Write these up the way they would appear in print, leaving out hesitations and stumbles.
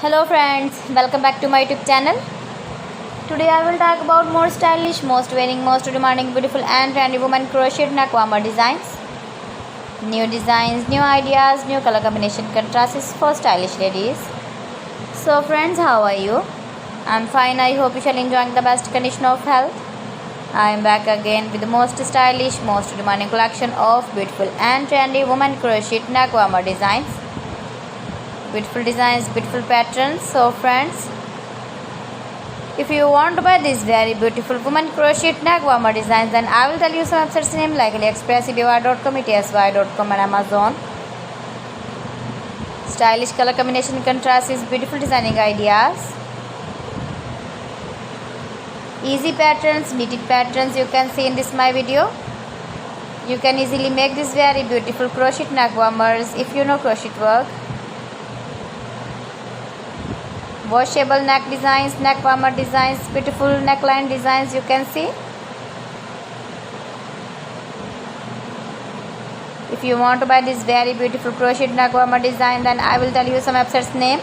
Hello friends, welcome back to my YouTube channel. Today I will talk about more stylish, most wearing, most demanding, beautiful and trendy women crocheted neckwarmer designs. New designs, new ideas, new color combination contrasts for stylish ladies. So friends, how are you? I'm fine. I hope you shall enjoying the best condition of health. I am back again with the most stylish, most demanding collection of beautiful and trendy women crocheted neckwarmer designs. Beautiful designs, beautiful patterns. So friends, if you want to buy these very beautiful women crocheted neckwarmer designs, then I will tell you some websites name like AliExpress, eBay.com, etsy.com and Amazon. Stylish color combination contrast is beautiful designing ideas. Easy patterns, knitted patterns you can see in this my video. You can easily make this very beautiful crochet neckwarmers if you know crochet work. Washable neck designs, neckwarmer designs, beautiful neckline designs you can see. If you want to buy this very beautiful crochet neckwarmer design, then I will tell you some websites name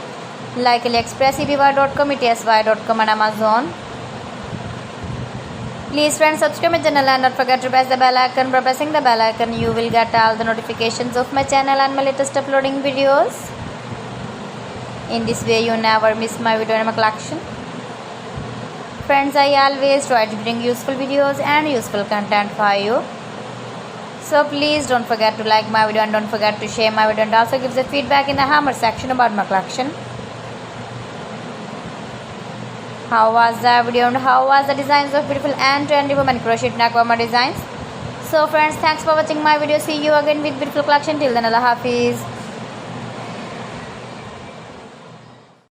like AliExpress, eBay.com, etsy.com and Amazon. Please friends, subscribe my channel and don't forget to press the bell icon. By pressing the bell icon, you will get all the notifications of my channel and my latest uploading videos. In this way, you never miss my video in my collection. Friends, I always try to bring useful videos and useful content for you. So please don't forget to like my video and don't forget to share my video and also give the feedback in the hammer section about my collection. How was the video and how was the designs of beautiful and trendy women crocheted neckwarmer designs? So friends, thanks for watching my video. See you again with beautiful collection. Till then, Allah Hafiz.